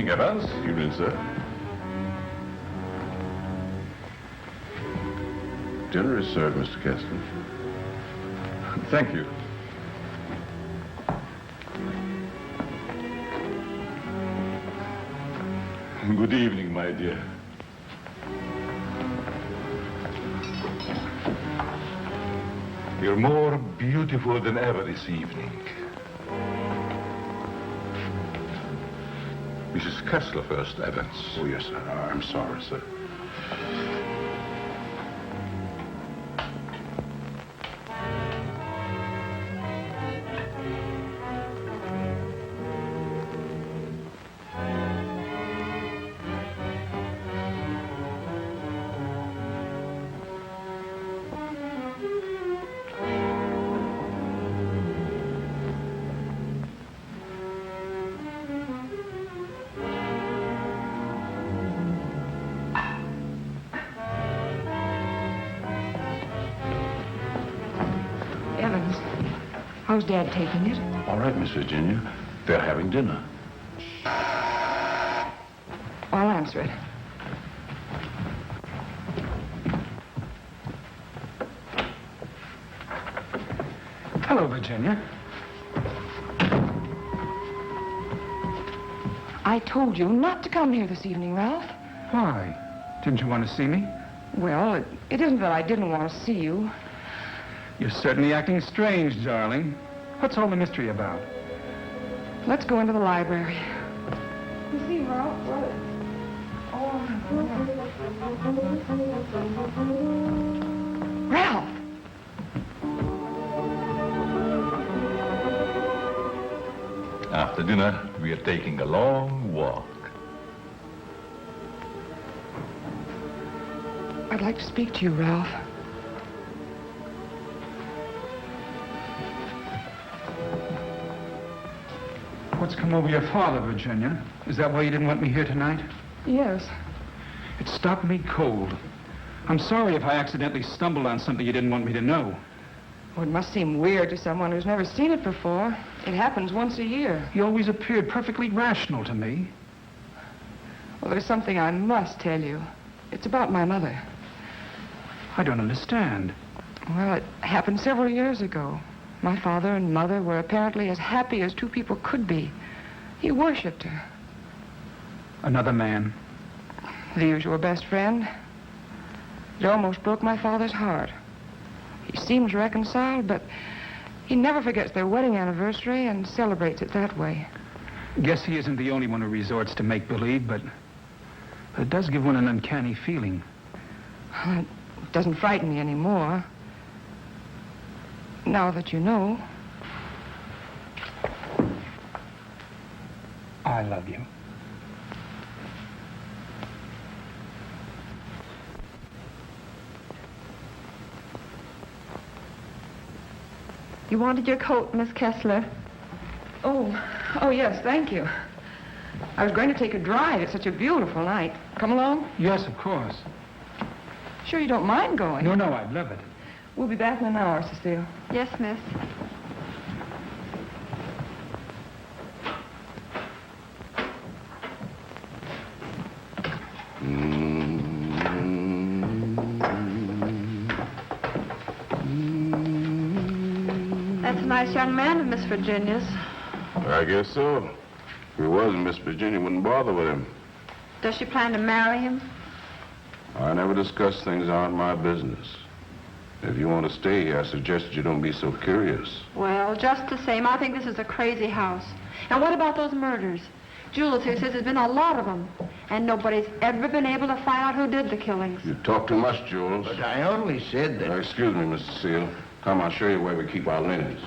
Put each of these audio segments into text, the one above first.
evening, Evans. Evening, sir. Dinner is served, Mr. Kessler. Thank you. Good evening, my dear. You're more beautiful than ever this evening. Mrs. Kessler first, Evans. Oh, yes, sir. I'm sorry, sir. Evans, how's Dad taking it? All right, Miss Virginia. They're having dinner. I'll answer it. Hello, Virginia. I told you not to come here this evening, Ralph. Why? Didn't you want to see me? Well, it isn't that I didn't want to see you. You're certainly acting strange, darling. What's all the mystery about? Let's go into the library. You see, Ralph, what? Ralph! After dinner, we are taking a long walk. I'd like to speak to you, Ralph. What's come over your father, Virginia? Is that why you didn't want me here tonight? Yes. It stopped me cold. I'm sorry if I accidentally stumbled on something you didn't want me to know. Well, it must seem weird to someone who's never seen it before. It happens once a year. You always appeared perfectly rational to me. Well, there's something I must tell you. It's about my mother. I don't understand. Well, it happened several years ago. My father and mother were apparently as happy as two people could be. He worshipped her. Another man. The usual best friend. It almost broke my father's heart. He seems reconciled, but he never forgets their wedding anniversary and celebrates it that way. Guess he isn't the only one who resorts to make-believe, but it does give one an uncanny feeling. It doesn't frighten me anymore. Now that you know. I love you. You wanted your coat, Miss Kessler. Oh, yes, thank you. I was going to take a drive. It's such a beautiful night. Come along? Yes, of course. Sure you don't mind going? No, I'd love it. We'll be back in an hour, Cecile. Yes, miss. That's a nice young man of Miss Virginia's. I guess so. If he wasn't, Miss Virginia wouldn't bother with him. Does she plan to marry him? I never discuss things that aren't my business. If you want to stay here, I suggest you don't be so curious. Well, just the same, I think this is a crazy house. And what about those murders? Jules here says there's been a lot of them, and nobody's ever been able to find out who did the killings. You talk too much, Jules. But I only said that... Excuse me, Mr. Seal. Come, I'll show you where we keep our linens.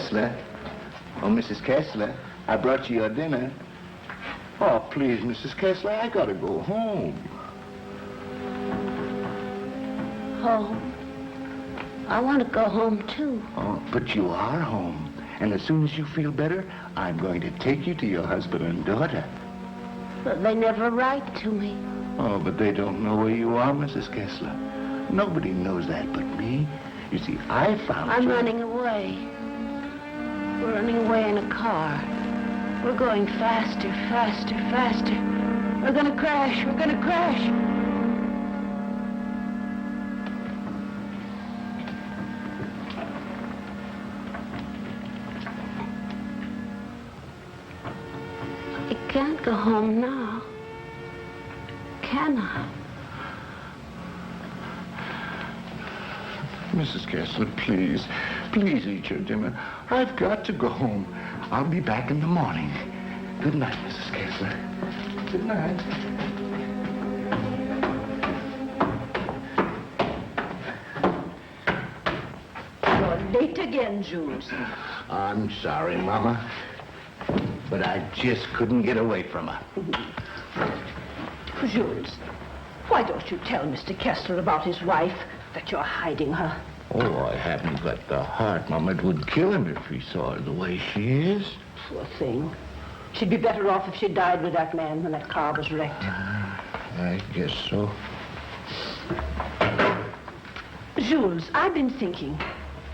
Kessler. Oh, Mrs. Kessler, I brought you your dinner. Oh, please, Mrs. Kessler, I gotta go home. Home? I want to go home, too. Oh, but you are home. And as soon as you feel better, I'm going to take you to your husband and daughter. But they never write to me. Oh, but they don't know where you are, Mrs. Kessler. Nobody knows that but me. You see, I found I'm you. running away. We're running away in a car. We're going faster, faster, faster. We're gonna crash. We're gonna crash. I can't go home now. Can I? Mrs. Kessler, please. Please eat your dinner. I've got to go home. I'll be back in the morning. Good night, Mrs. Kessler. Good night. You're late again, Jules. I'm sorry, Mama. But I just couldn't get away from her. Jules, why don't you tell Mr. Kessler about his wife, that you're hiding her? Oh, I haven't got the heart, Mama. It would kill him if he saw her the way she is. Poor thing. She'd be better off if she died with that man when that car was wrecked. I guess so. Jules, I've been thinking,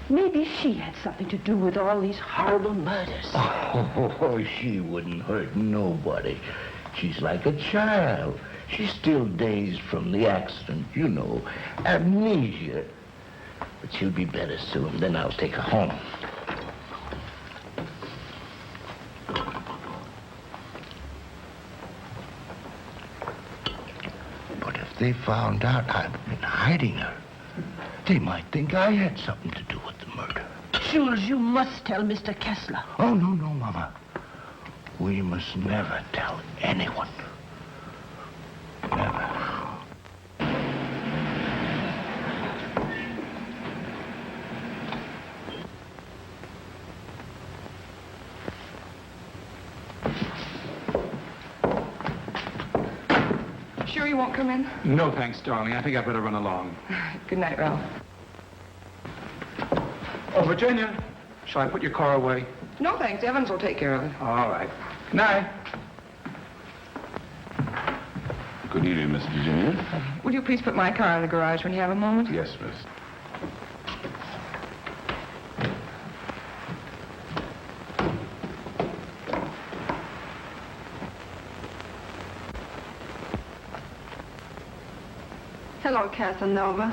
maybe she had something to do with all these horrible murders. Oh, she wouldn't hurt nobody. She's like a child. She's still dazed from the accident, you know, amnesia. But she'll be better soon. Then I'll take her home. But if they found out I've been hiding her, they might think I had something to do with the murder. Jules, you must tell Mr. Kessler. Oh, no, Mama. We must never tell anyone. Never. Sure you won't come in? No, thanks, darling. I think I better run along. Good night, Ralph. Oh, Virginia, shall I put your car away? No, thanks. Evans will take care of it. All right. Good night. Good evening, Miss Virginia. Will you please put my car in the garage when you have a moment? Yes, miss. Hello, Casanova.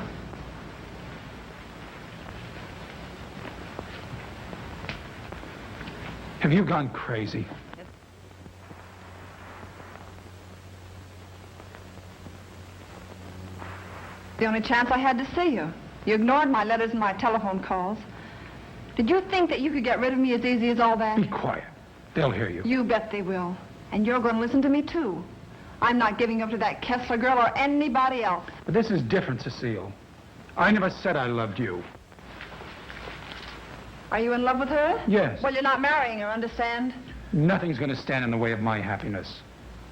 Have you gone crazy? The only chance I had to see you. You ignored my letters and my telephone calls. Did you think that you could get rid of me as easy as all that? Be quiet. They'll hear you. You bet they will. And you're going to listen to me, too. I'm not giving up to that Kessler girl or anybody else. But this is different, Cecile. I never said I loved you. Are you in love with her? Yes. Well, you're not marrying her, understand? Nothing's going to stand in the way of my happiness.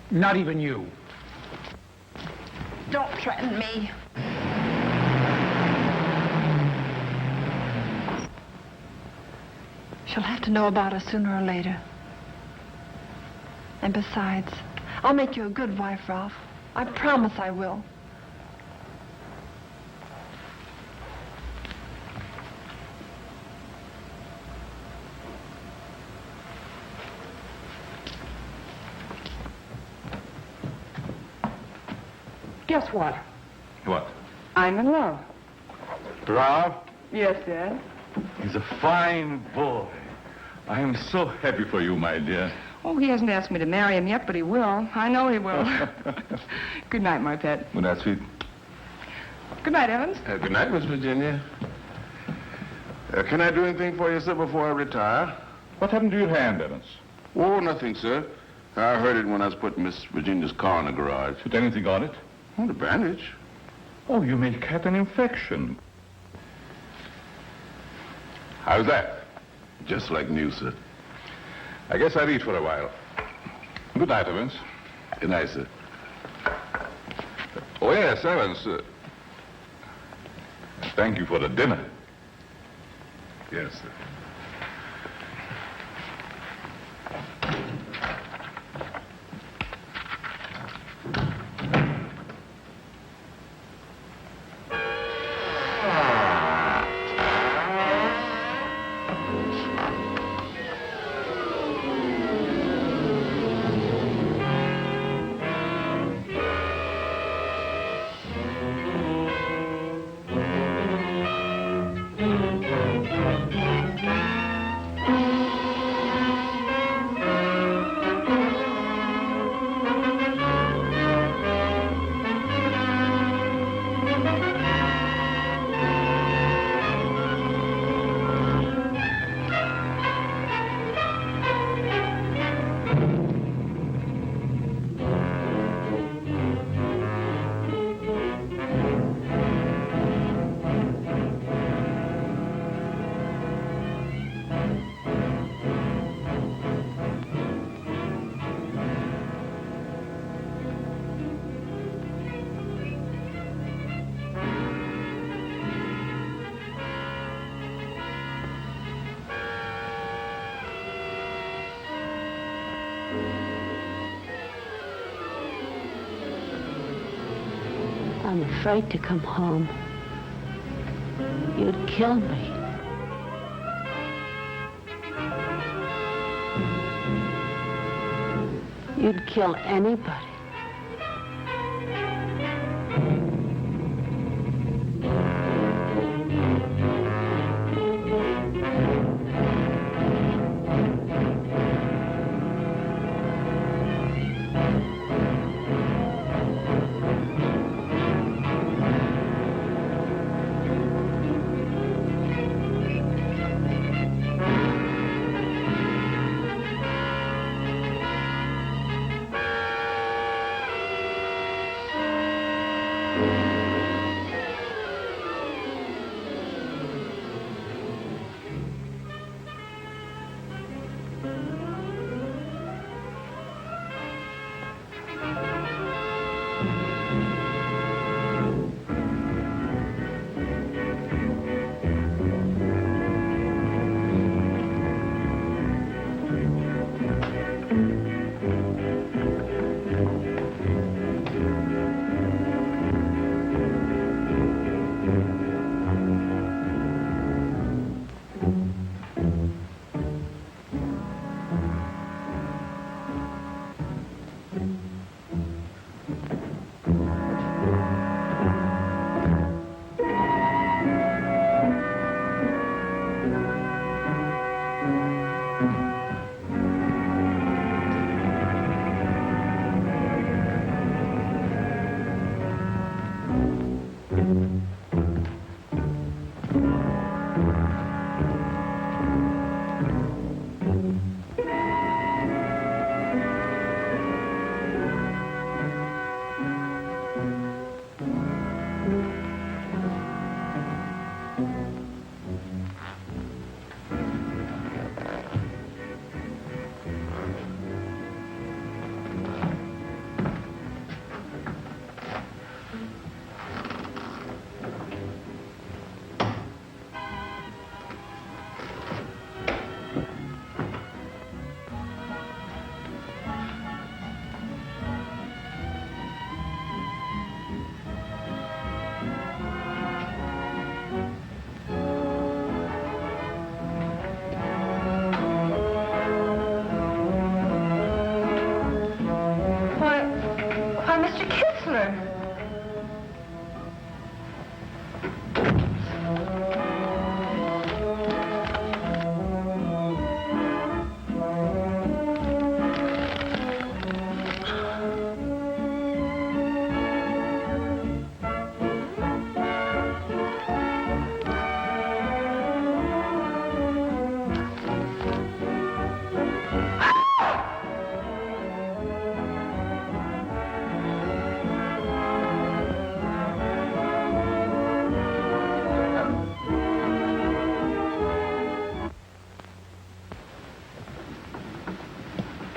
Not even you. Don't threaten me. She'll have to know about us sooner or later. And besides, I'll make you a good wife, Ralph. I promise I will. Guess what? What? I'm in love. Ralph? Yes, Dad. He's a fine boy. I am so happy for you, my dear. Oh, he hasn't asked me to marry him yet, but he will. I know he will. Good night, my pet. Well, that's sweet. Good night, Evans. Good night, Miss Virginia. Can I do anything for you, sir, before I retire? What happened to your hand, Evans? Oh, nothing, sir. I heard it when I was putting Miss Virginia's car in the garage. Put anything on it? Oh, the bandage. Oh, you may have an infection. How's that? Just like new, sir. I guess I'll eat for a while. Good night, Evans. Good night, sir. Oh, yes, Evans. Thank you for the dinner. Yes, sir. I'm afraid to come home. You'd kill me. You'd kill anybody.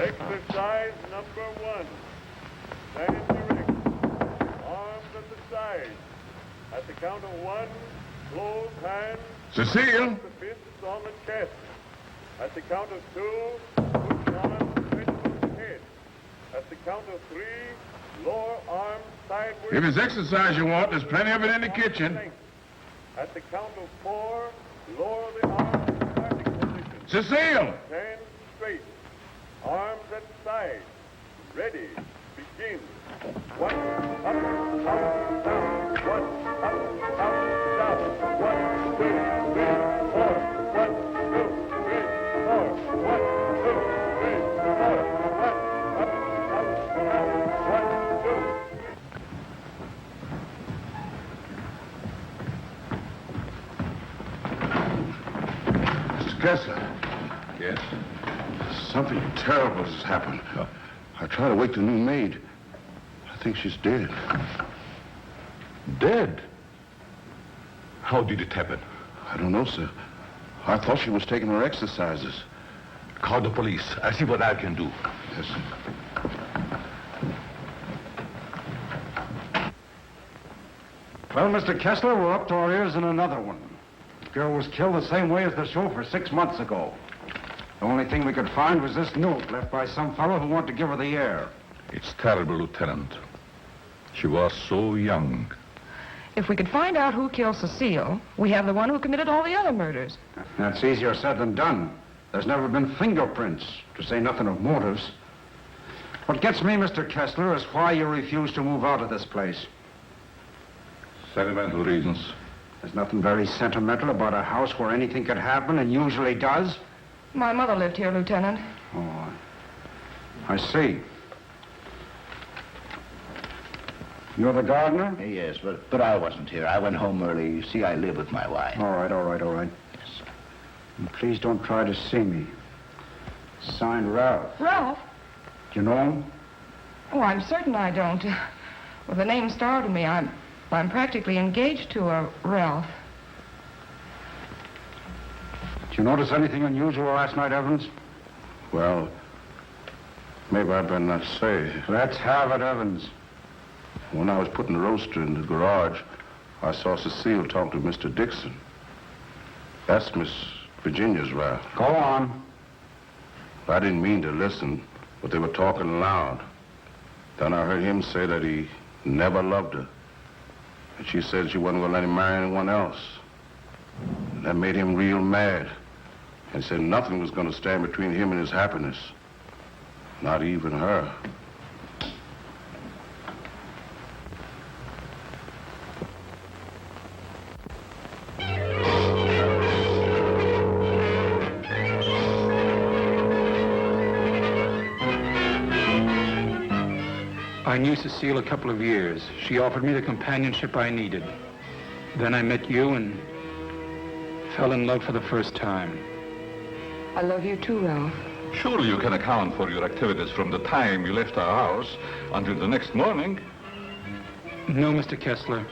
Exercise number 1. Stand erect. Arms at the side. At the count of 1, close hands. Cecile! The fists on the chest. At the count of 2, push arms straight above the head. At the count of 3, lower arms sideways. If it's exercise you want, there's plenty of it in the kitchen. At the count of 4, lower the arms to starting position. Cecile! Stand straight. Arms at side. Ready. Begin. 1, up, down. 1, up, down. 1, 2, 3, 4. 1, 2, 3, 4. 1, 2, 3, 4. 1, up, down. 1, 2. Mr. Kessler. Yes? Something terrible has happened. I tried to wake the new maid. I think she's dead. Dead? How did it happen? I don't know, sir. I thought she was taking her exercises. Call the police. I'll see what I can do. Yes, sir. Well, Mr. Kessler, we're up to our ears in another one. The girl was killed the same way as the chauffeur 6 months ago. The only thing we could find was this note left by some fellow who wanted to give her the air. It's terrible, Lieutenant. She was so young. If we could find out who killed Cecile, we have the one who committed all the other murders. That's easier said than done. There's never been fingerprints, to say nothing of motives. What gets me, Mr. Kessler, is why you refuse to move out of this place. Sentimental reasons. There's nothing very sentimental about a house where anything could happen and usually does. My mother lived here, Lieutenant. Oh, I see. You're the gardener? Yes, but I wasn't here. I went home early. You see, I live with my wife. All right. Yes, sir. And please don't try to see me. Signed, Ralph. Ralph? Do you know him? Oh, I'm certain I don't. Well, the name startled me. I'm practically engaged to a Ralph. Did you notice anything unusual last night, Evans? Well, maybe I better not say. Let's have it, Evans. When I was putting the roaster in the garage, I saw Cecile talk to Mr. Dixon. That's Miss Virginia's Ralph. Go on. I didn't mean to listen, but they were talking loud. Then I heard him say that he never loved her. And she said she wasn't going to let him marry anyone else. And that made him real mad. And said nothing was going to stand between him and his happiness. Not even her. I knew Cecile a couple of years. She offered me the companionship I needed. Then I met you and fell in love for the first time. I love you too, Ralph. Surely you can account for your activities from the time you left our house until the next morning. No, Mr. Kessler.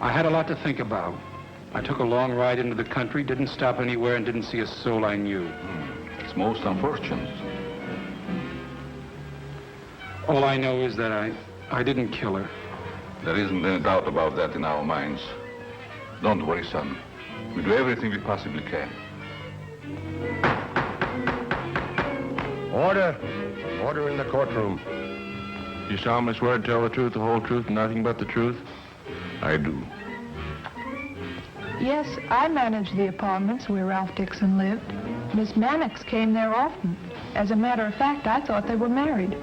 I had a lot to think about. I took a long ride into the country, didn't stop anywhere, and didn't see a soul I knew. It's most unfortunate. All I know is that I didn't kill her. There isn't any doubt about that in our minds. Don't worry, son. We do everything we possibly can. Order. Order in the courtroom. You solemnly swear to tell the truth, the whole truth, and nothing but the truth? I do. Yes, I managed the apartments where Ralph Dixon lived. Miss Mannix came there often. As a matter of fact, I thought they were married.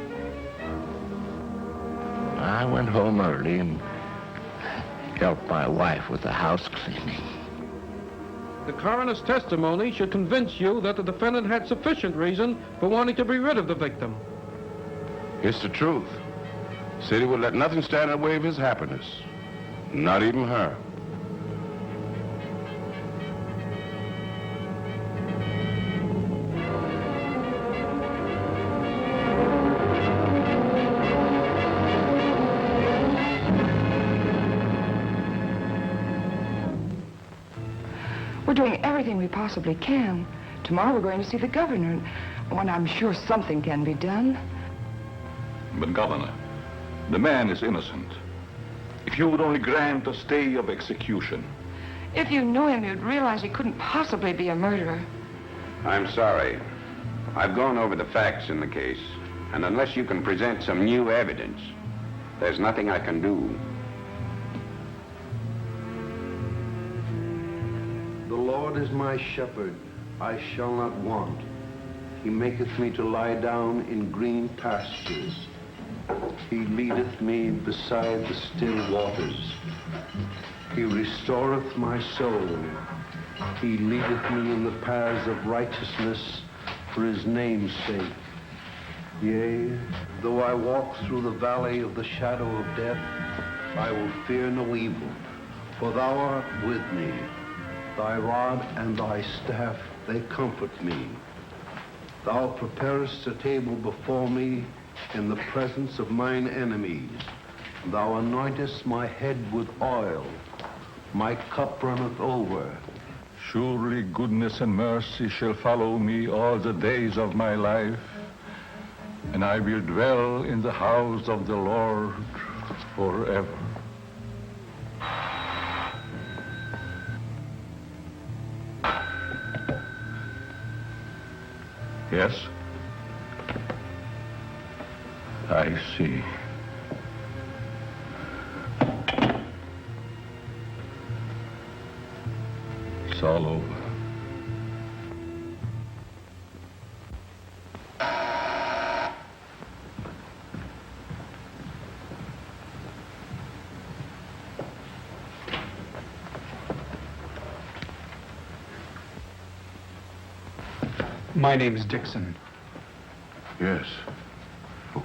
I went home early and helped my wife with the house cleaning. The coroner's testimony should convince you that the defendant had sufficient reason for wanting to be rid of the victim. It's the truth. Said he would let nothing stand in the way of his happiness. Not even her. We're doing everything we possibly can Tomorrow we're going to see the governor. And I'm sure something can be done. But, Governor, the man is innocent. If you would only grant a stay of execution. If you knew him, you'd realize he couldn't possibly be a murderer. I'm sorry. I've gone over the facts in the case, and unless you can present some new evidence, there's nothing I can do. The Lord is my shepherd, I shall not want. He maketh me to lie down in green pastures. He leadeth me beside the still waters. He restoreth my soul. He leadeth me in the paths of righteousness for his name's sake. Yea, though I walk through the valley of the shadow of death, I will fear no evil, for thou art with me. Thy rod and thy staff, they comfort me. Thou preparest a table before me in the presence of mine enemies. Thou anointest my head with oil. My cup runneth over. Surely goodness and mercy shall follow me all the days of my life, and I will dwell in the house of the Lord forever. Yes? I see. It's all over. My name's Dixon. Yes. Of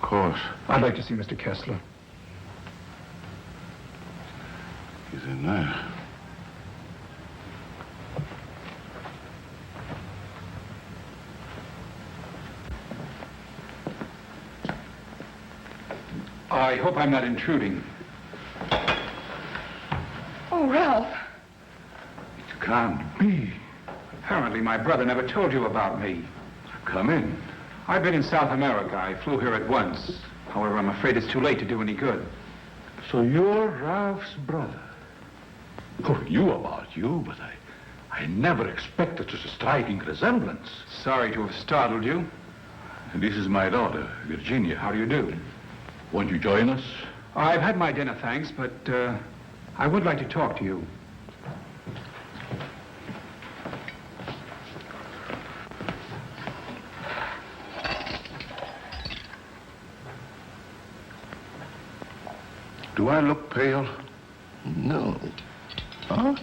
course. I'd like to see Mr. Kessler. He's in there. I hope I'm not intruding. Oh, Ralph. It can't be. Apparently my brother never told you about me. Come in. I've been in South America. I flew here at once. However, I'm afraid it's too late to do any good. So you're Ralph's brother. Oh, you about you, but I never expected such a striking resemblance. Sorry to have startled you. This is my daughter, Virginia. How do you do? Won't you join us? I've had my dinner, thanks, but I would like to talk to you. Do I look pale? No. Huh?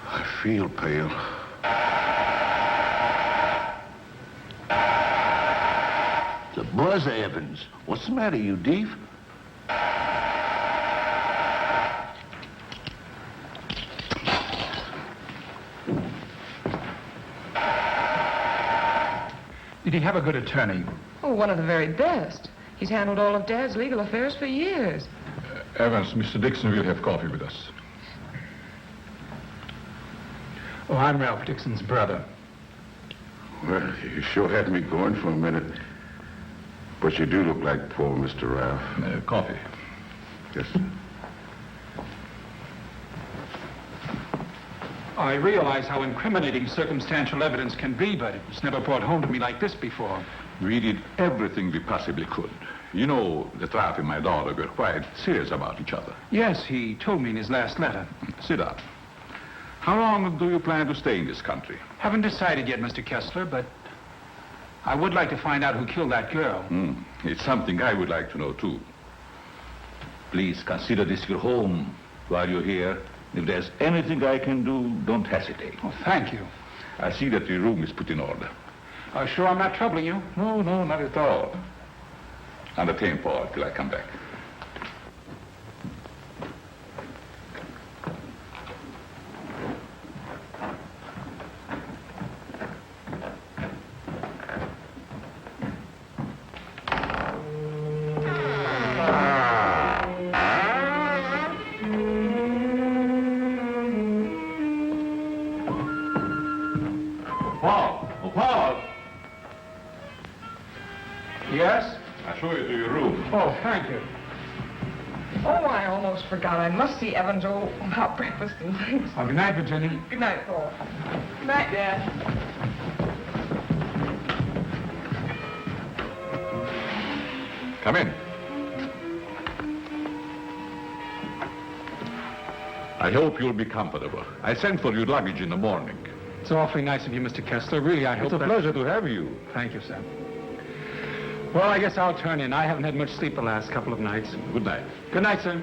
I feel pale. The buzz, Evans. What's the matter, you deef? Did he have a good attorney? Oh, one of the very best. He's handled all of Dad's legal affairs for years. Evans, Mr. Dixon will have coffee with us. Oh, I'm Ralph Dixon's brother. Well, you sure had me going for a minute. But you do look like poor Mr. Ralph. Coffee. Yes, sir. I realize how incriminating circumstantial evidence can be, but it was never brought home to me like this before. We did everything we possibly could. You know, that Ralph and my daughter were quite serious about each other. Yes, he told me in his last letter. Sit down. How long do you plan to stay in this country? Haven't decided yet, Mr. Kessler, but I would like to find out who killed that girl. It's something I would like to know, too. Please consider this your home while you're here. If there's anything I can do, don't hesitate. Oh, thank you. I see that your room is put in order. Sure I'm not troubling you? No, not at all. Entertain Paul till I come back. Paul! Oh, Paul! Yes? I'll show you to your room. Oh, thank you. Oh, I almost forgot. I must see Evans about breakfast and things. Oh, good night, Virginia. Good night, Paul. Good night, Dad. Come in. I hope you'll be comfortable. I sent for your luggage in the morning. It's awfully nice of you, Mr. Kessler. Really, I hope It's a pleasure to have you. Thank you, sir. Well, I guess I'll turn in. I haven't had much sleep the last couple of nights. Good night. Good night, sir.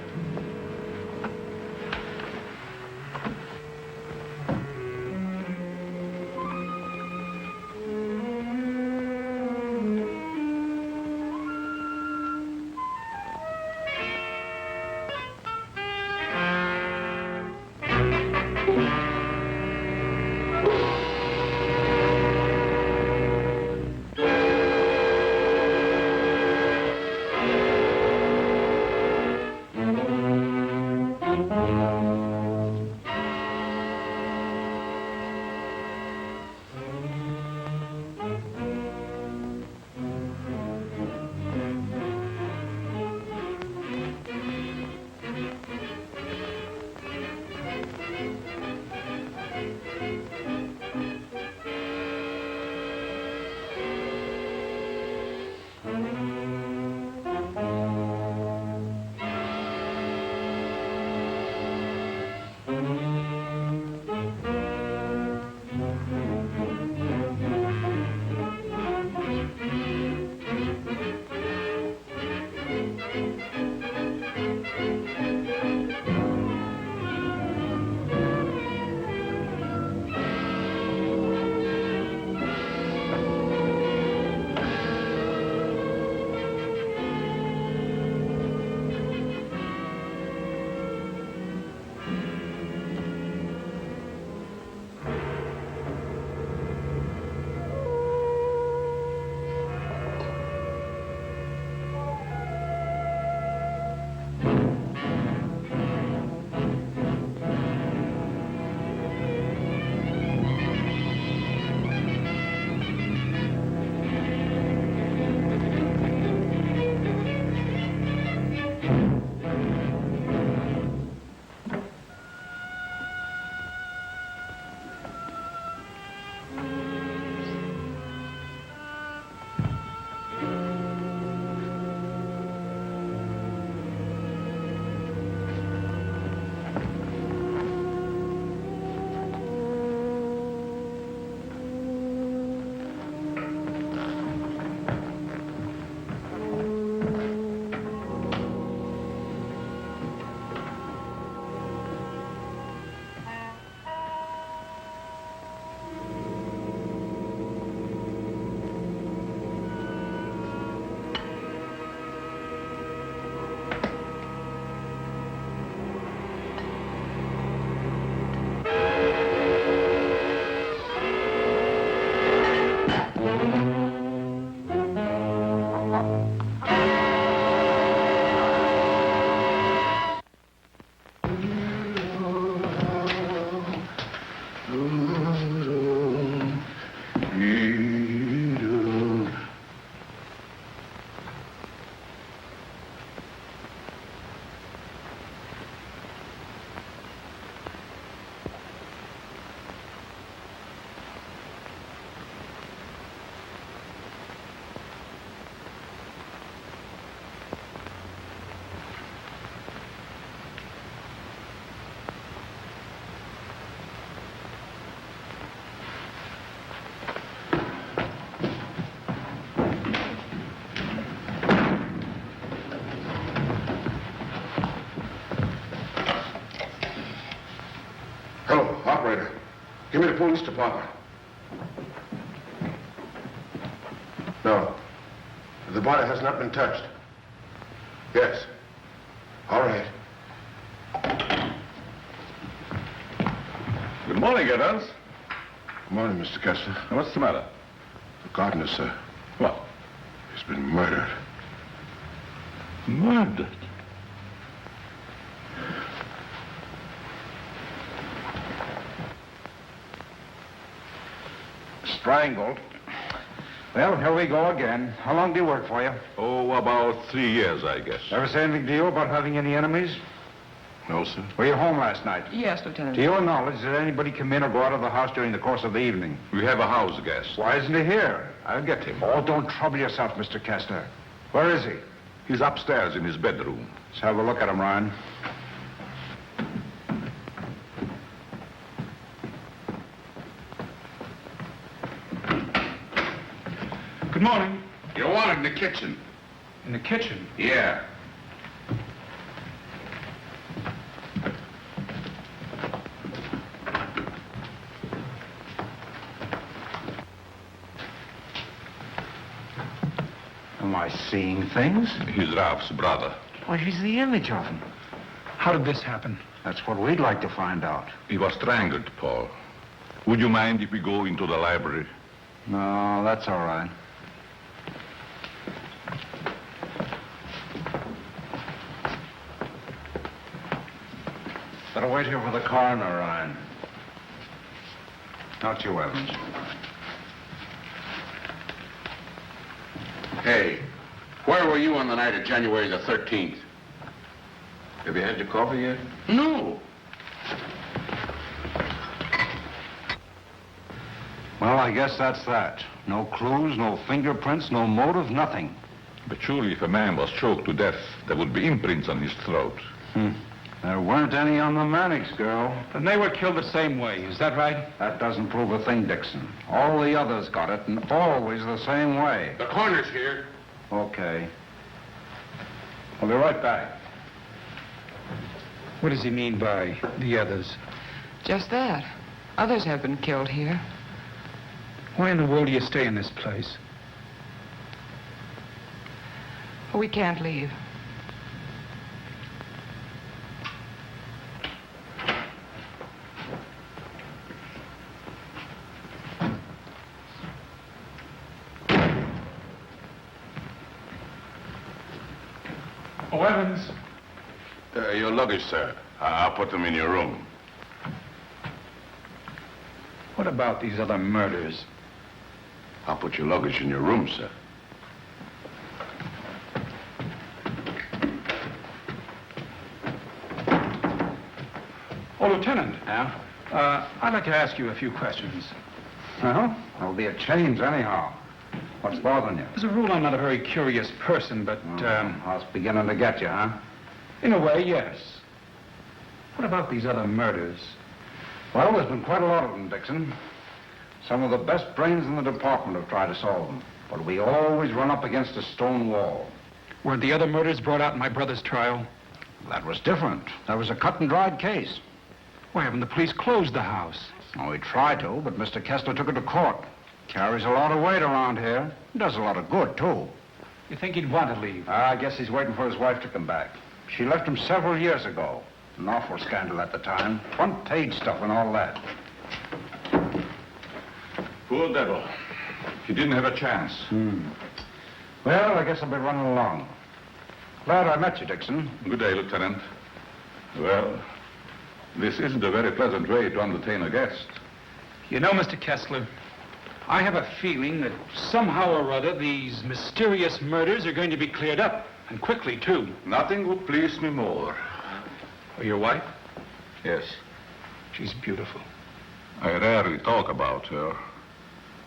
Hello, operator. Give me the police department. No. The body has not been touched. Yes. All right. Good morning, Evans. Good morning, Mr. Kessler. What's the matter? The gardener, sir. What? He's been murdered. Murdered? Strangled. Well, here we go again. How long do you work for you? Oh, about 3 years, I guess. Ever say anything to you about having any enemies? No, sir. Were you home last night? Yes, Lieutenant. To your knowledge, did anybody come in or go out of the house during the course of the evening? We have a house guest. Why isn't he here? I'll get him. Oh, don't trouble yourself, Mr. Kessler. Where is he? He's upstairs in his bedroom. Let's have a look at him, Ryan. Good morning. You're wanted in the kitchen. In the kitchen? Yeah. Am I seeing things? He's Ralph's brother. Why, he's the image of him. How did this happen? That's what we'd like to find out. He was strangled, Paul. Would you mind if we go into the library? No, that's all right. Better wait here for the coroner, Ryan. Not you, Evans. Hey, where were you on the night of January the 13th? Have you had your coffee yet? No. Well, I guess that's that. No clues, no fingerprints, no motive, nothing. But surely if a man was choked to death, there would be imprints on his throat. There weren't any on the Mannix girl. Then they were killed the same way, is that right? That doesn't prove a thing, Dixon. All the others got it, and always the same way. The coroner's here. Okay. I'll be right back. What does he mean by the others? Just that. Others have been killed here. Why in the world do you stay in this place? We can't leave. Oh, Evans. Your luggage, sir. I'll put them in your room. What about these other murders? I'll put your luggage in your room, sir. Oh, Lieutenant. Yeah? I'd like to ask you a few questions. Well, there'll be a change anyhow. What's bothering you? As a rule, I'm not a very curious person, but, I was beginning to get you, huh? in a way, yes. What about these other murders? Well, there's been quite a lot of them, Dixon. Some of the best brains in the department have tried to solve them. But we always run up against a stone wall. Were the other murders brought out in my brother's trial? That was different. That was a cut-and-dried case. Why haven't the police closed the house? Oh, we tried to, but Mr. Kessler took it to court. Carries a lot of weight around here. Does a lot of good, too. You think he'd want to leave? I guess he's waiting for his wife to come back. She left him several years ago. An awful scandal at the time. Front-page stuff and all that. Poor devil. He didn't have a chance. Well, I guess I'll be running along. Glad I met you, Dixon. Good day, Lieutenant. Well, this isn't a very pleasant way to entertain a guest. You know, Mr. Kessler, I have a feeling that somehow or other these mysterious murders are going to be cleared up, and quickly, too. Nothing would please me more. Oh, your wife? Yes. She's beautiful. I rarely talk about her,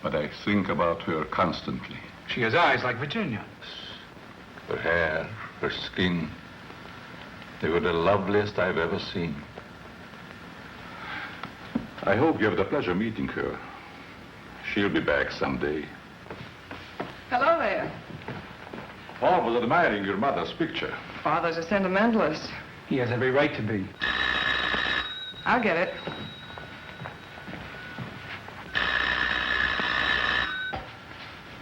but I think about her constantly. She has eyes like Virginia. Her hair, her skin, they were the loveliest I've ever seen. I hope you have the pleasure meeting her. She'll be back someday. Hello there. Paul was admiring your mother's picture. Father's a sentimentalist. He has every right to be. I'll get it.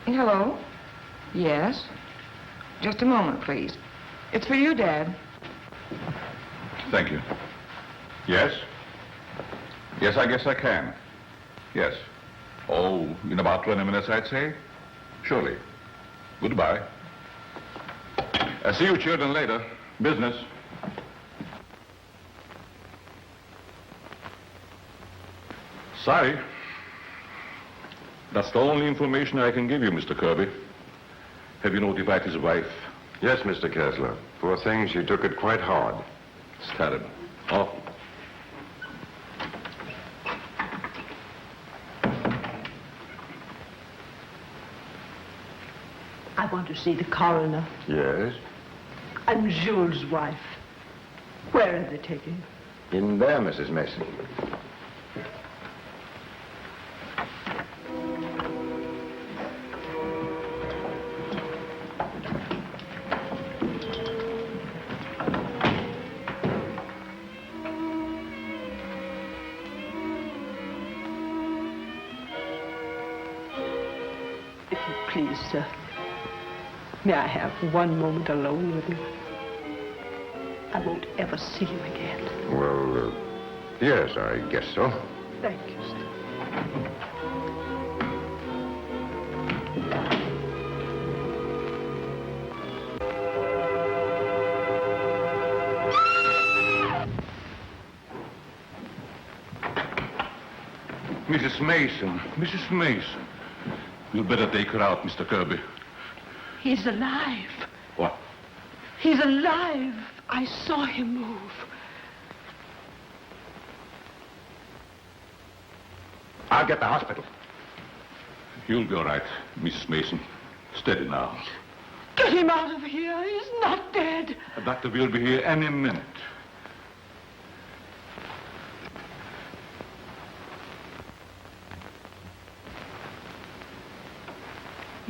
Hello? Yes? Just a moment, please. It's for you, Dad. Thank you. Yes? Yes, I guess I can. Yes. Oh, in about 20 minutes, I'd say. Surely. Goodbye. I'll see you children later. Business. Sorry. That's the only information I can give you, Mr. Kirby. Have you notified his wife? Yes, Mr. Kessler. Poor thing, she took it quite hard. It's terrible. Oh. I want to see the coroner. Yes? I'm Jules' wife. Where are they taking her? In there, Mrs. Mason. If you please, sir. May I have one moment alone with you? I won't ever see you again. Well, yes, I guess so. Thank you, sir. Mrs. Mason. Mrs. Mason. You'd better take her out, Mr. Kirby. He's alive. What? He's alive. I saw him move. I'll get the hospital. You'll be all right, Mrs. Mason. Steady now. Get him out of here. He's not dead. The doctor will be here any minute.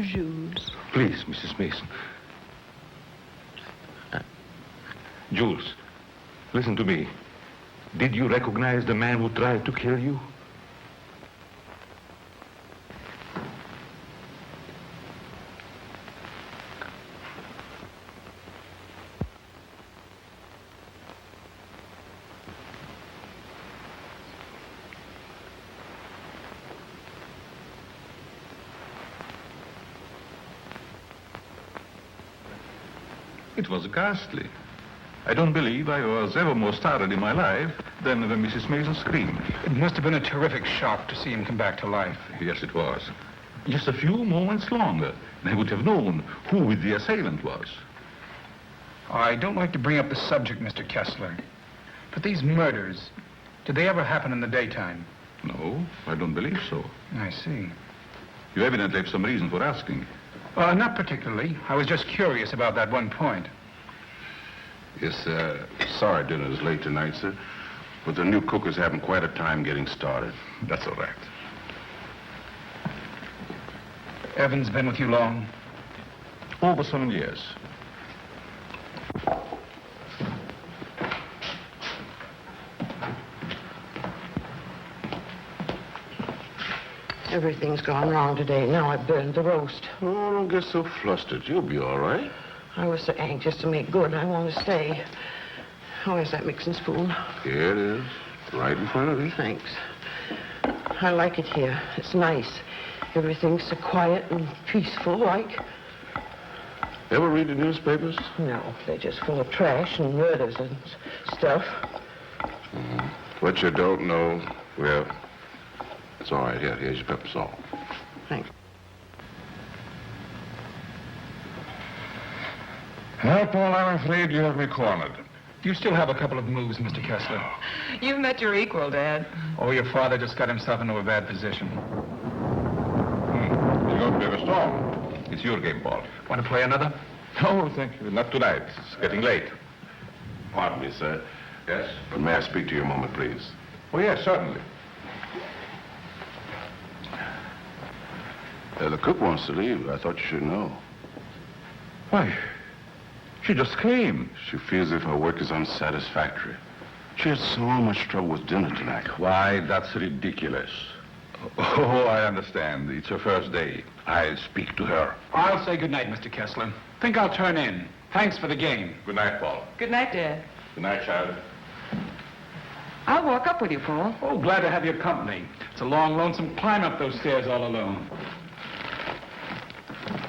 Jules. Please, Mrs. Mason. Jules, listen to me. Did you recognize the man who tried to kill you? It was ghastly. I don't believe I was ever more startled in my life than when Mrs. Mason screamed. It must have been a terrific shock to see him come back to life. Yes, it was. Just a few moments longer, and I would have known who the assailant was. I don't like to bring up the subject, Mr. Kessler, but these murders, did they ever happen in the daytime? No, I don't believe so. I see. You evidently have some reason for asking. Not particularly. I was just curious about that one point. Yes, sorry dinner is late tonight, sir. But the new cook is having quite a time getting started. That's all right. Evan's been with you long? Over 7 years. Everything's gone wrong today. Now I burned the roast. Oh, don't get so flustered. You'll be all right. I was so anxious to make good. I want to stay. Oh, where's that mixing spoon? Here it is. Right in front of you. Thanks. I like it here. It's nice. Everything's so quiet and peaceful, like. Ever read the newspapers? No, they're just full of trash and murders and stuff. What you don't know, well, it's all right. Here's your pepper salt. Thanks. Well, Paul, I'm afraid you have me cornered. You still have a couple of moves, Mr. Kessler. You've met your equal, Dad. Oh, your father just got himself into a bad position. You're going to be ever strong. It's your game, Paul. Want to play another? No, thank you. Not tonight. It's getting late. Pardon me, sir. Yes? But may I speak to you a moment, please? Oh, yes, certainly. The cook wants to leave. I thought you should know. Why? She just came. She feels as if her work is unsatisfactory. She had so much trouble with dinner tonight. Why, that's ridiculous. Oh, I understand. It's her first day. I'll speak to her. I'll say good night, Mr. Kessler. Think I'll turn in. Thanks for the game. Good night, Paul. Good night, Dad. Good night, child. I'll walk up with you, Paul. Oh, glad to have your company. It's a long, lonesome climb up those stairs all alone.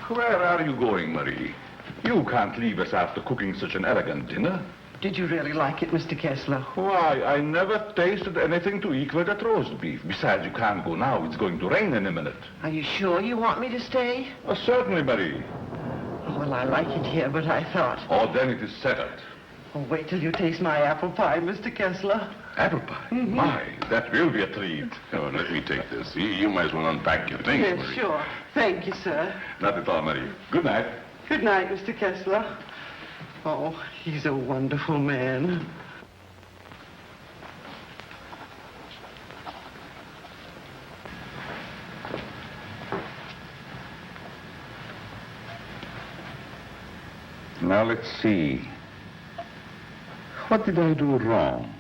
Where are you going, Marie? You can't leave us after cooking such an elegant dinner. Did you really like it, Mr. Kessler? Why, I never tasted anything to equal that roast beef. Besides, you can't go now. It's going to rain in a minute. Are you sure you want me to stay? Oh, certainly, Marie. Well, I like it here, but I thought... Oh, then it is settled. Oh, wait till you taste my apple pie, Mr. Kessler. Apple pie? My, that will be a treat. Oh, let me take this. You might as well unpack your things, Yes, Marie. sure. Thank you, sir. Not at all, Marie. Good night. Good night, Mr. Kessler. Oh, he's a wonderful man. Now, let's see. What did I do wrong?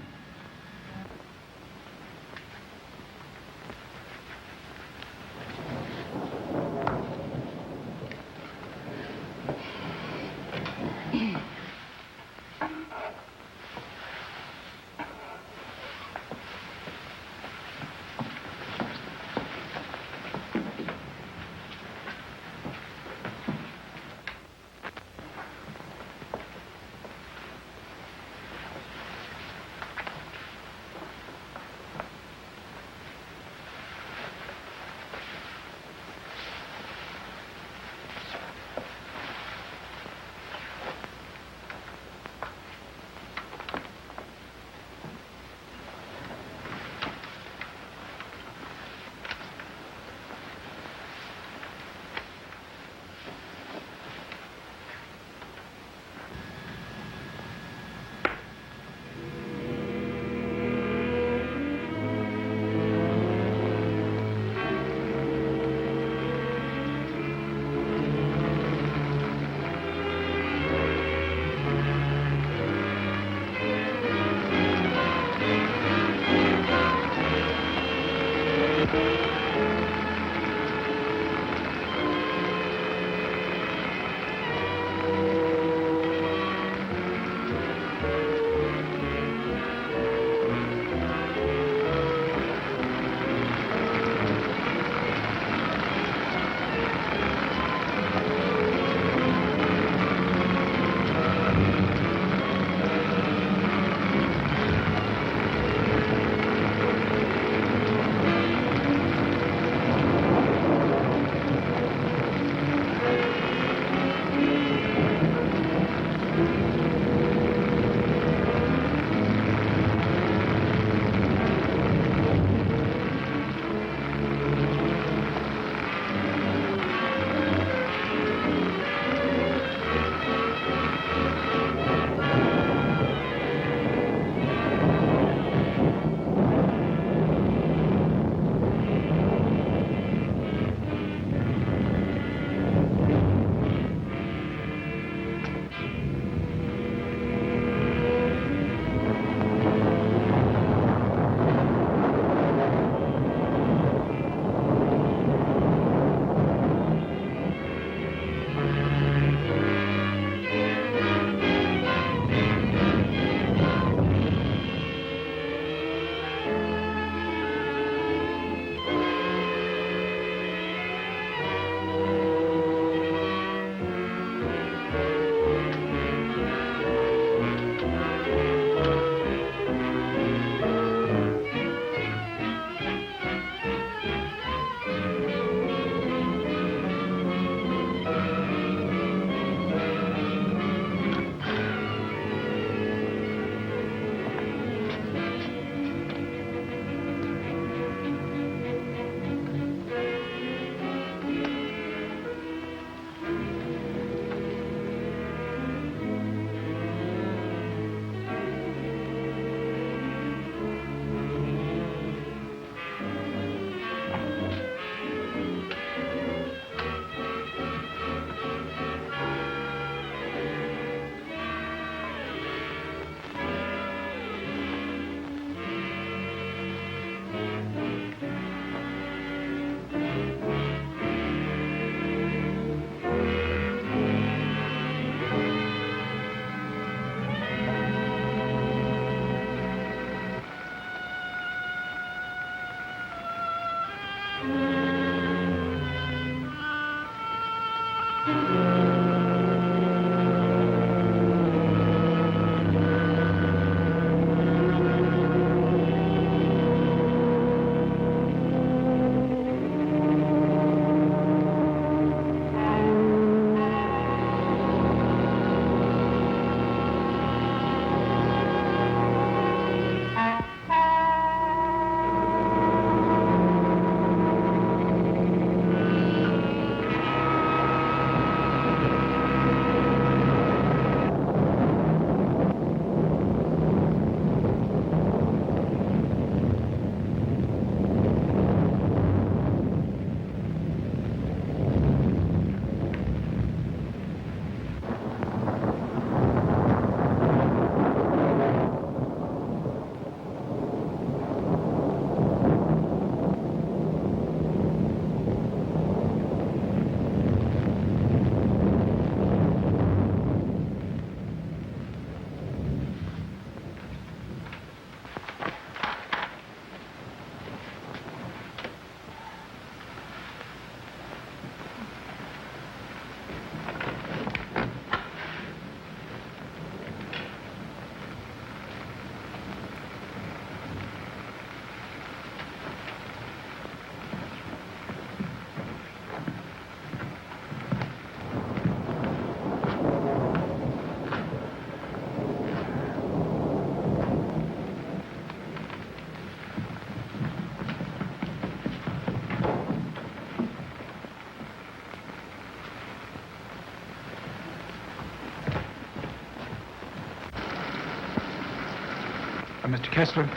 Mr. Kessler?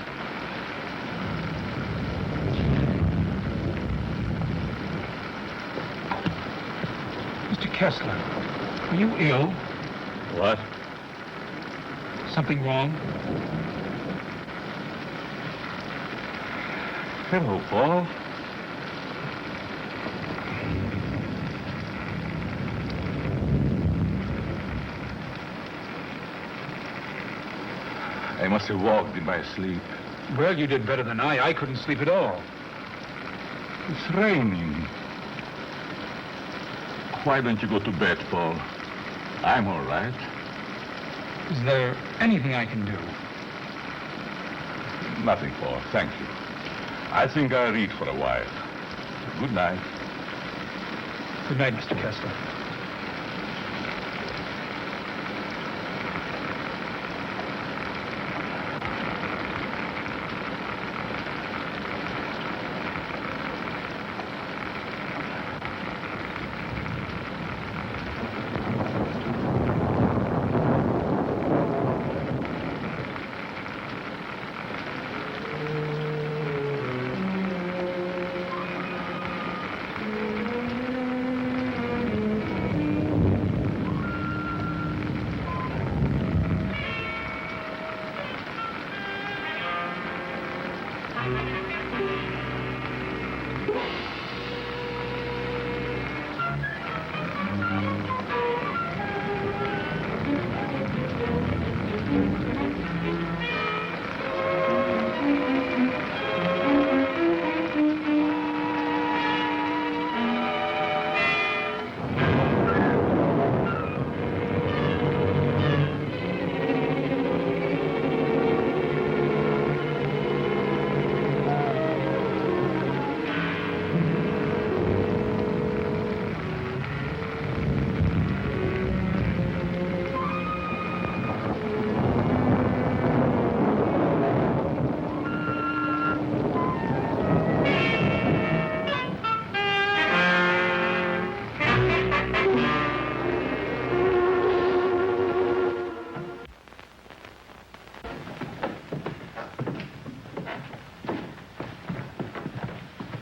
Mr. Kessler, are you ill? What? Something wrong? Hello, Paul. I must have walked in my sleep. Well, you did better than I. I couldn't sleep at all. It's raining. Why don't you go to bed, Paul? I'm all right. Is there anything I can do? Nothing, Paul. Thank you. I think I'll read for a while. Good night. Good night, Mr. Kessler.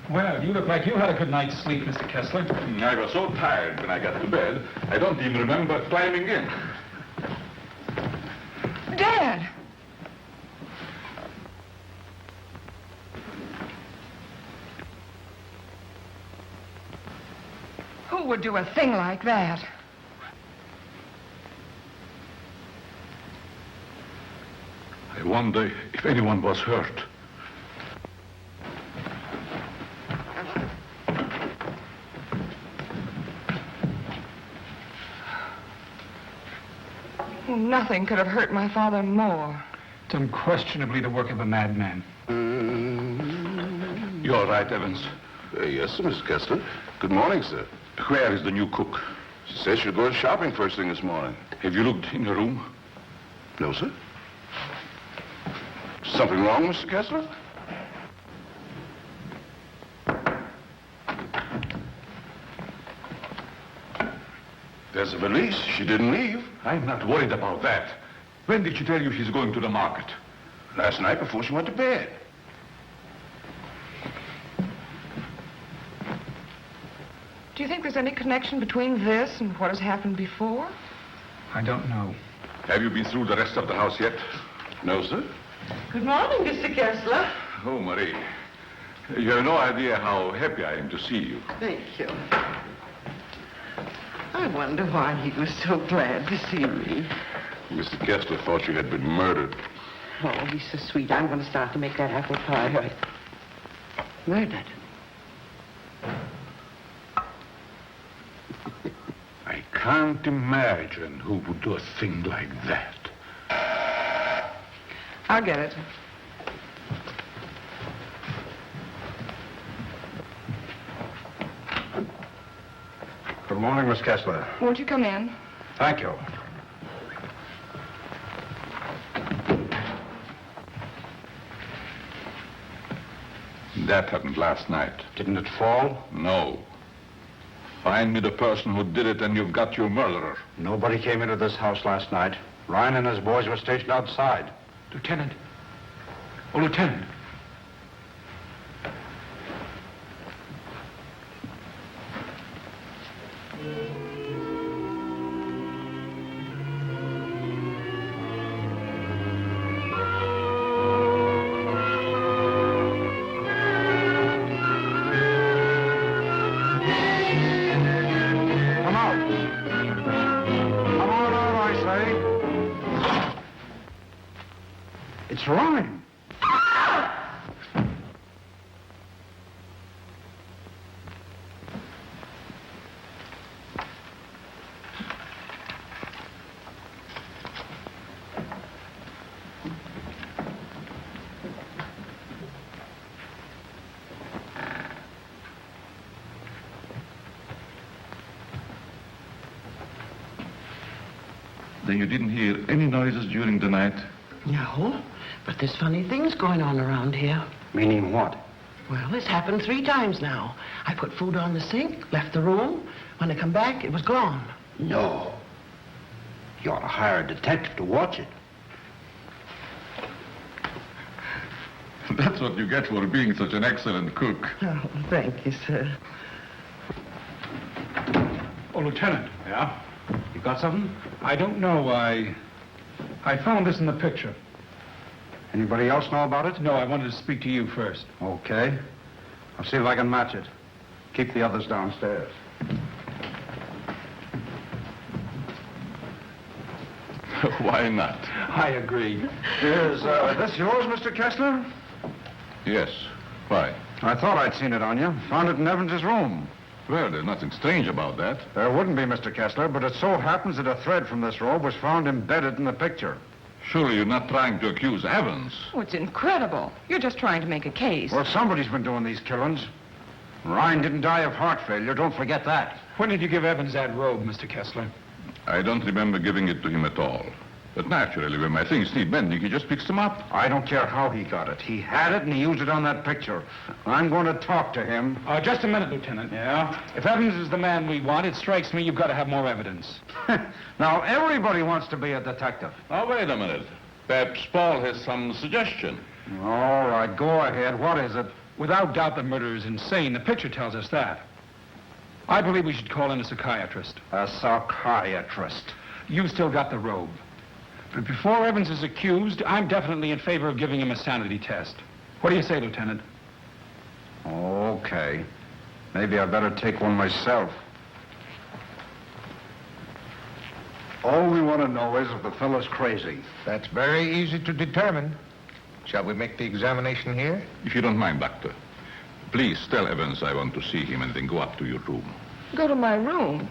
Well, you look like you had a good night's sleep, Mr. Kessler. I was so tired when I got to bed, I don't even remember climbing in. Dad! Who would do a thing like that? I wonder if anyone was hurt. Nothing could have hurt my father more. It's unquestionably the work of a madman. You all right, Evans? Yes, sir, Mr. Kessler. Good morning, sir. Where is the new cook? She says she'll go shopping first thing this morning. Have you looked in her room? No, sir. Something wrong, Mr. Kessler? There's a valise. She didn't leave. I'm not worried about that. When did she tell you she's going to the market? Last night before she went to bed. Do you think there's any connection between this and what has happened before? I don't know. Have you been through the rest of the house yet? No, sir. Good morning, Mr. Kessler. Oh, Marie. You have no idea how happy I am to see you. Thank you. I wonder why he was so glad to see me. Mr. Kessler thought you had been murdered. Oh, he's so sweet. I'm going to start to make that apple pie. Right. Murdered. I can't imagine who would do a thing like that. I'll get it. Good morning, Miss Kessler. Won't you come in? Thank you. That happened last night. Didn't it fall? No. Find me the person who did it and you've got your murderer. Nobody came into this house last night. Ryan and his boys were stationed outside. Lieutenant, Oh, Lieutenant. It's rhyme. Then you didn't hear any noises during the night? No, but there's funny things going on around here. Meaning what? Well, it's happened 3 times now. I put food on the sink, left the room. When I come back, it was gone. No. You ought to hire a detective to watch it. That's what you get for being such an excellent cook. Oh, thank you, sir. Oh, Lieutenant. Yeah? You got something? I don't know. I found this in the picture. Anybody else know about it? No, I wanted to speak to you first. Okay. I'll see if I can match it. Keep the others downstairs. Why not? I agree. Is this yours, Mr. Kessler? Yes. Why? I thought I'd seen it on you. Found it in Evans's room. Well, there's nothing strange about that. There wouldn't be, Mr. Kessler, but it so happens that a thread from this robe was found embedded in the picture. Surely you're not trying to accuse Evans. Oh, it's incredible. You're just trying to make a case. Well, somebody's been doing these killings. Ryan didn't die of heart failure. Don't forget that. When did you give Evans that robe, Mr. Kessler? I don't remember giving it to him at all. But naturally, when my things need mending, he just picks them up. I don't care how he got it. He had it and he used it on that picture. I'm going to talk to him. Just a minute, Lieutenant. Yeah? If Evans is the man we want, it strikes me you've got to have more evidence. Now, everybody wants to be a detective. Now, wait a minute. Perhaps Paul has some suggestion. All right, go ahead. What is it? Without doubt, the murder is insane. The picture tells us that. I believe we should call in a psychiatrist. A psychiatrist? You've still got the robe. But before Evans is accused, I'm definitely in favor of giving him a sanity test. What do you say, Lieutenant? Okay. Maybe I better take one myself. All we want to know is if the fellow's crazy. That's very easy to determine. Shall we make the examination here? If you don't mind, Doctor. Please tell Evans I want to see him and then go up to your room. Go to my room.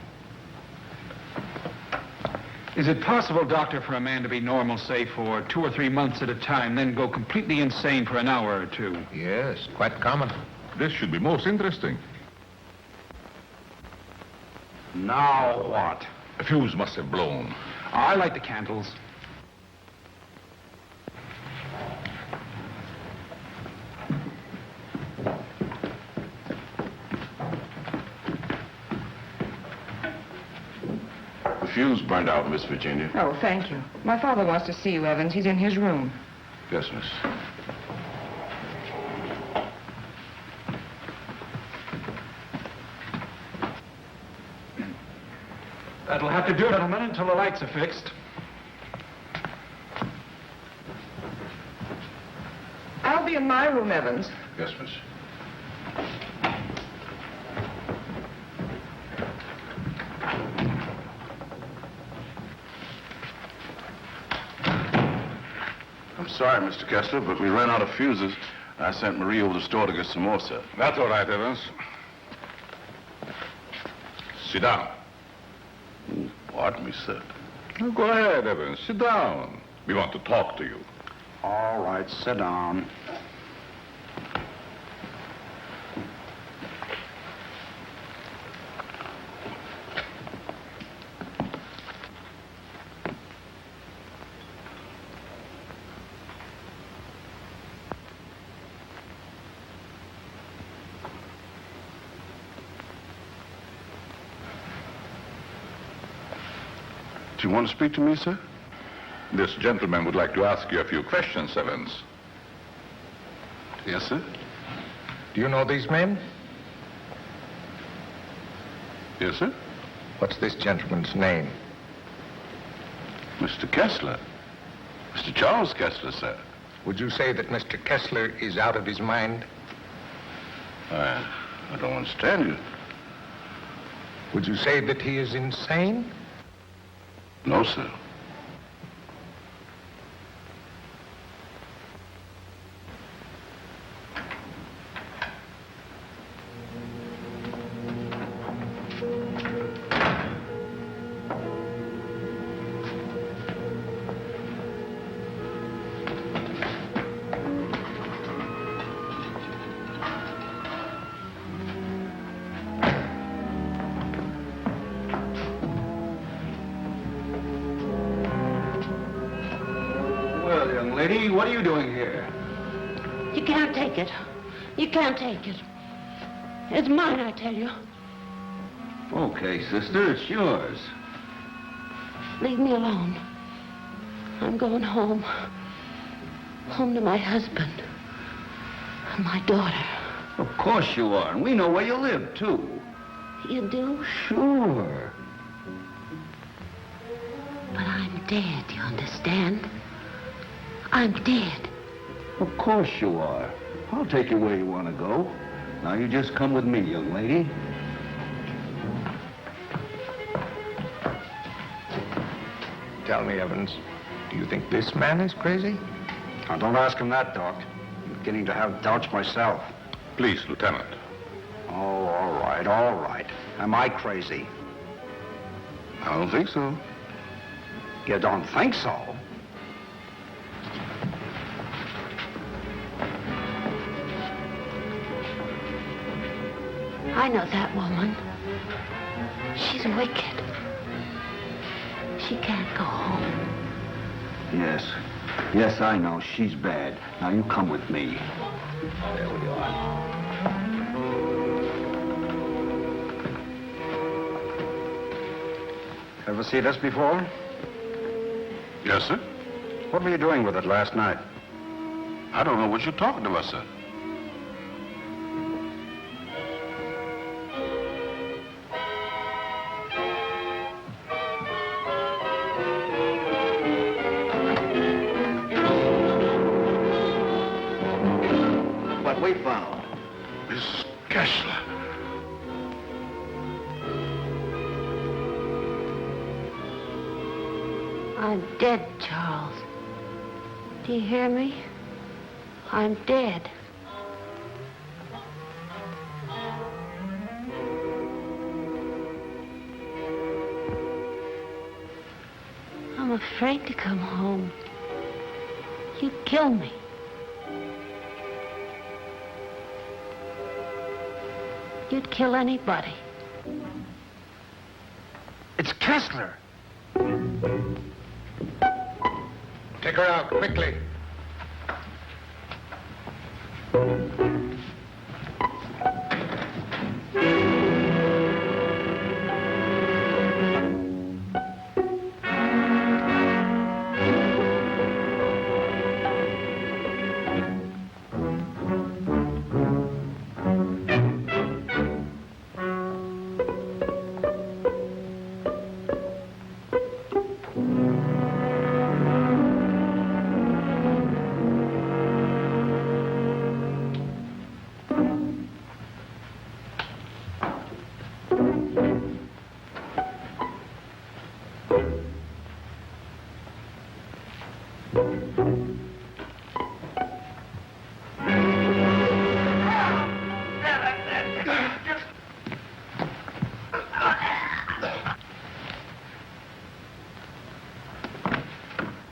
Is it possible, Doctor, for a man to be normal, say, for 2 or 3 months at a time, then go completely insane for an hour or 2? Yes, quite common. This should be most interesting. Now what? A fuse must have blown. I light the candles. The fuse burned out, Miss Virginia. Oh, thank you. My father wants to see you, Evans. He's in his room. Yes, miss. That'll have to do, gentlemen, until the lights are fixed. I'll be in my room, Evans. Yes, miss. I'm sorry, Mr. Kessler, but we ran out of fuses. I sent Marie over to the store to get some more, sir. That's all right, Evans. Sit down. Pardon me, sir. Oh, go ahead, Evans. Sit down. We want to talk to you. All right, sit down. Do you want to speak to me, sir? This gentleman would like to ask you a few questions, Evans. Yes, sir? Do you know these men? Yes, sir? What's this gentleman's name? Mr. Kessler. Mr. Charles Kessler, sir. Would you say that Mr. Kessler is out of his mind? I don't understand you. Would you say that he is insane? No, sir. Well, young lady, what are you doing here? You can't take it. You can't take it. It's mine, I tell you. Okay, sister, it's yours. Leave me alone. I'm going home. Home to my husband. And my daughter. Of course you are, and we know where you live, too. You do? Sure. But I'm dead, you understand? I'm dead. Of course you are. I'll take you where you want to go. Now you just come with me, young lady. Tell me, Evans, do you think this man is crazy? Now, don't ask him that, Doc. I'm beginning to have doubts myself. Please, Lieutenant. Oh, all right, all right. Am I crazy? I don't think so. You don't think so? I know that woman. She's wicked. She can't go home. Yes. Yes, I know. She's bad. Now you come with me. There we are. Ever see this before? Yes, sir? What were you doing with it last night? I don't know what you're talking about, sir. What we found. Miss Kessler. I'm dead, Charles. Do you hear me? I'm dead. I'm afraid to come home. You'd kill me. You'd kill anybody. It's Kessler. Take her out, quickly.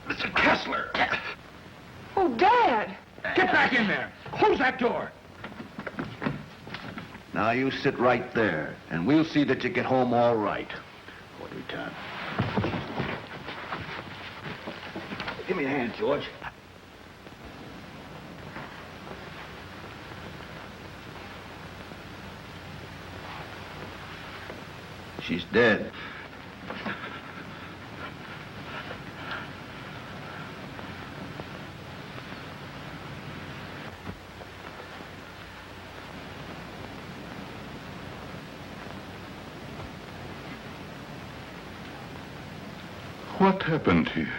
Mr. Kessler! Oh, Dad! Get back in there! Close that door! Now you sit right there, and we'll see that you get home all right. What do we can. Give me a hand, George. She's dead. What happened here?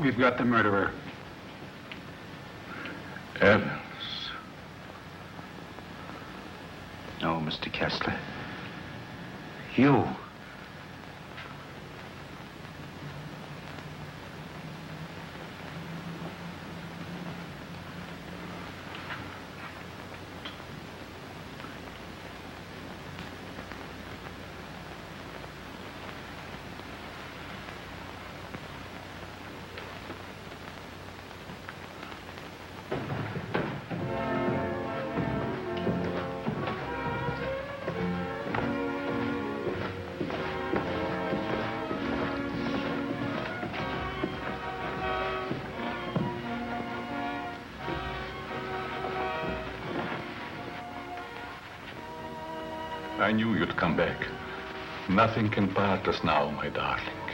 We've got the murderer. Evans. No, Mr. Kessler. You. I knew you'd come back. Nothing can part us now, my darling.